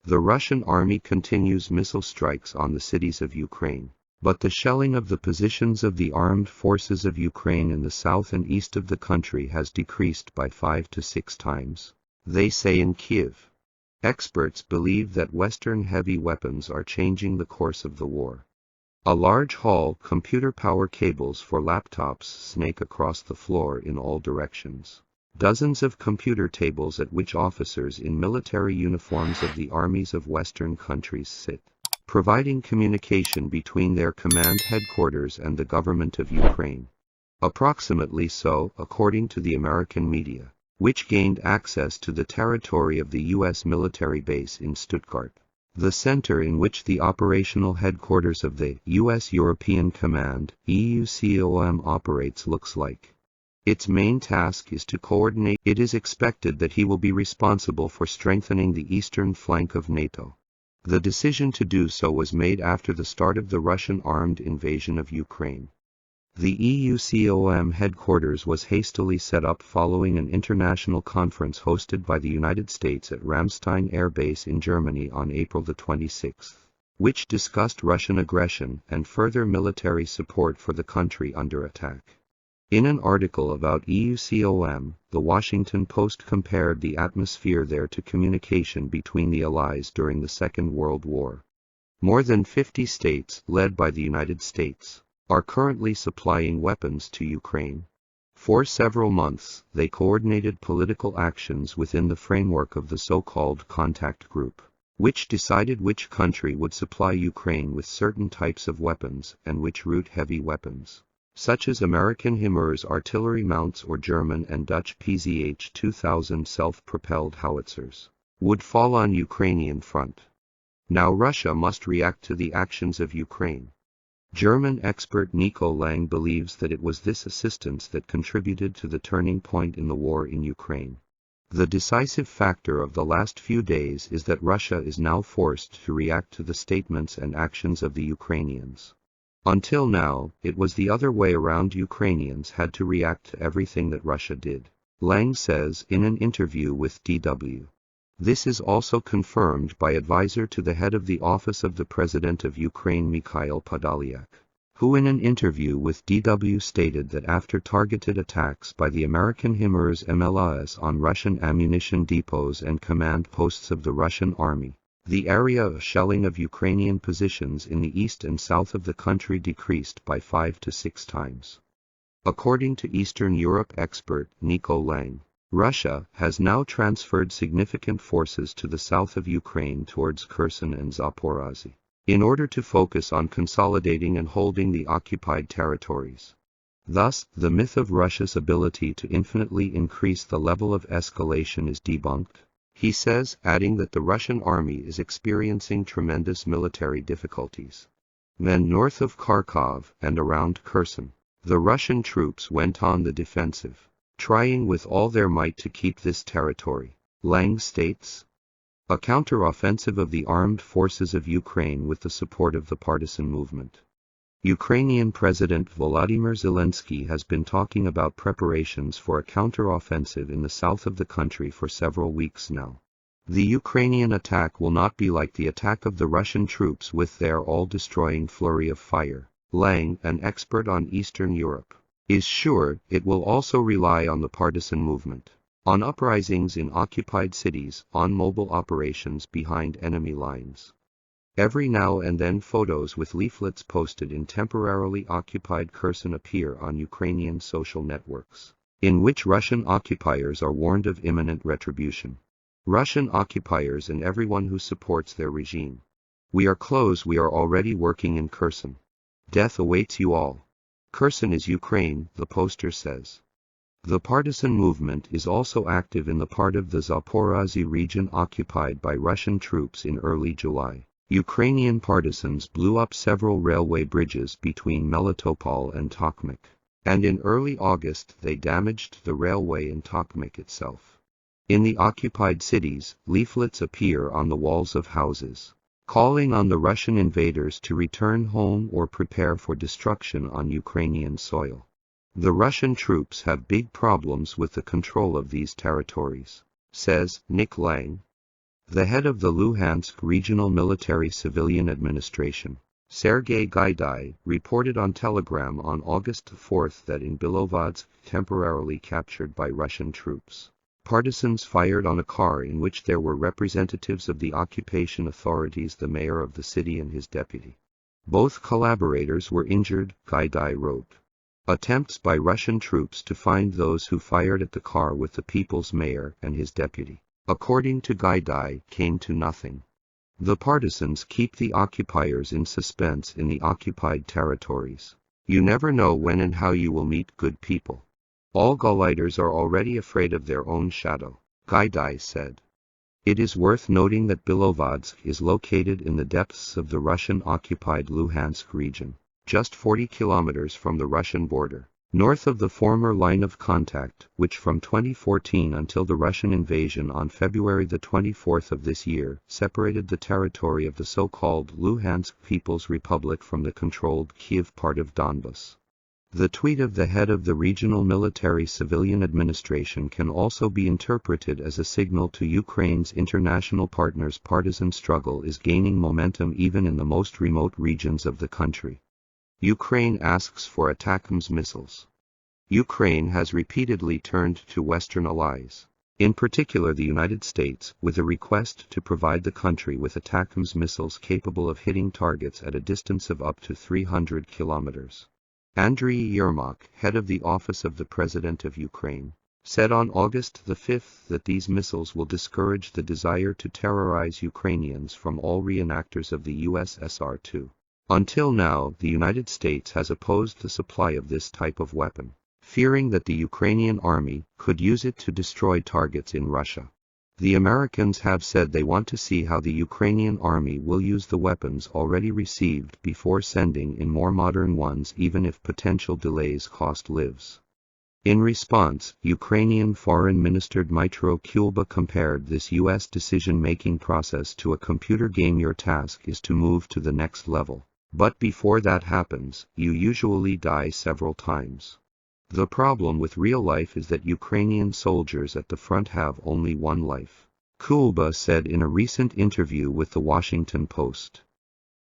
The Russian army continues missile strikes on the cities of Ukraine, but the shelling of the positions of the armed forces of Ukraine in the south and east of the country has decreased by 5 to 6 times, they say in Kyiv. Experts believe that Western heavy weapons are changing the course of the war. A large hall, computer power cables for laptops snake across the floor in all directions. Dozens of computer tables at which officers in military uniforms of the armies of Western countries sit, providing communication between their command headquarters and the government of Ukraine. Approximately so, according to the American media, which gained access to the territory of the U.S. military base in Stuttgart, the center in which the operational headquarters of the U.S. European Command, EUCOM, operates looks like. Its main task is to coordinate. It is expected that he will be responsible for strengthening the eastern flank of NATO. The decision to do so was made after the start of the Russian armed invasion of Ukraine. The EUCOM headquarters was hastily set up following an international conference hosted by the United States at Ramstein Air Base in Germany on April the 26th, which discussed Russian aggression and further military support for the country under attack. In an article about EUCOM, the Washington Post compared the atmosphere there to communication between the Allies during the Second World War. More than 50 states, led by the United States, are currently supplying weapons to Ukraine. For several months, they coordinated political actions within the framework of the so-called contact group, which decided which country would supply Ukraine with certain types of weapons and which route heavy weapons, such as American HIMARS artillery mounts or German and Dutch PZH-2000 self-propelled howitzers, would fall on Ukrainian front. Now Russia must react to the actions of Ukraine. German expert Nico Lang believes that it was this assistance that contributed to the turning point in the war in Ukraine. The decisive factor of the last few days is that Russia is now forced to react to the statements and actions of the Ukrainians. Until now, it was the other way around. Ukrainians had to react to everything that Russia did, Lang says in an interview with DW. This is also confirmed by advisor to the head of the Office of the President of Ukraine Mikhail Podolyak, who in an interview with DW stated that after targeted attacks by the American HIMARS MLRS on Russian ammunition depots and command posts of the Russian army, the area of shelling of Ukrainian positions in the east and south of the country decreased by 5 to 6 times. According to Eastern Europe expert Nico Lang, Russia has now transferred significant forces to the south of Ukraine towards Kherson and Zaporozhye, in order to focus on consolidating and holding the occupied territories. Thus, the myth of Russia's ability to infinitely increase the level of escalation is debunked, he says, adding that the Russian army is experiencing tremendous military difficulties. Then north of Kharkov and around Kherson, the Russian troops went on the defensive, trying with all their might to keep this territory, Lang states. A counter-offensive of the armed forces of Ukraine with the support of the partisan movement. Ukrainian President Volodymyr Zelensky has been talking about preparations for a counter-offensive in the south of the country for several weeks now. The Ukrainian attack will not be like the attack of the Russian troops with their all-destroying flurry of fire, Lang, an expert on Eastern Europe, is sure. It will also rely on the partisan movement, on uprisings in occupied cities, on mobile operations behind enemy lines. Every now and then photos with leaflets posted in temporarily occupied Kherson appear on Ukrainian social networks, in which Russian occupiers are warned of imminent retribution. Russian occupiers and everyone who supports their regime. We are close. We are already working in Kherson. Death awaits you all. Kherson is Ukraine, the poster says. The partisan movement is also active in the part of the Zaporozhye region occupied by Russian troops. In early July, Ukrainian partisans blew up several railway bridges between Melitopol and Tokmak, and in early August they damaged the railway in Tokmak itself. In the occupied cities, leaflets appear on the walls of houses, calling on the Russian invaders to return home or prepare for destruction on Ukrainian soil. The Russian troops have big problems with the control of these territories, says Nick Lang. The head of the Luhansk Regional Military Civilian Administration, Sergei Gaidai, reported on Telegram on August 4 that in Bilovodsk, temporarily captured by Russian troops, partisans fired on a car in which there were representatives of the occupation authorities, the mayor of the city and his deputy. Both collaborators were injured, Gaidai wrote. Attempts by Russian troops to find those who fired at the car with the people's mayor and his deputy, according to Gaidai, came to nothing. The partisans keep the occupiers in suspense in the occupied territories. You never know when and how you will meet good people. All Gauleiters are already afraid of their own shadow, Gaidai said. It is worth noting that Bilovodsk is located in the depths of the Russian-occupied Luhansk region, just 40 kilometers from the Russian border, north of the former line of contact, which from 2014 until the Russian invasion on February the 24th of this year separated the territory of the so-called Luhansk People's Republic from the controlled Kiev part of Donbas. The tweet of the head of the Regional Military Civilian Administration can also be interpreted as a signal to Ukraine's international partners' partisan struggle is gaining momentum even in the most remote regions of the country. Ukraine asks for ATACMS missiles. Ukraine has repeatedly turned to Western allies, in particular the United States, with a request to provide the country with ATACMS missiles capable of hitting targets at a distance of up to 300 kilometers. Andriy Yermak, head of the Office of the President of Ukraine, said on August 5 that these missiles will discourage the desire to terrorize Ukrainians from all reenactors of the USSR too. Until now, the United States has opposed the supply of this type of weapon, fearing that the Ukrainian army could use it to destroy targets in Russia. The Americans have said they want to see how the Ukrainian army will use the weapons already received before sending in more modern ones, even if potential delays cost lives. In response, Ukrainian Foreign Minister Dmytro Kuleba compared this U.S. decision-making process to a computer game. Your task is to move to the next level, but before that happens, you usually die several times. The problem with real life is that Ukrainian soldiers at the front have only one life, Kuleba said in a recent interview with the Washington Post.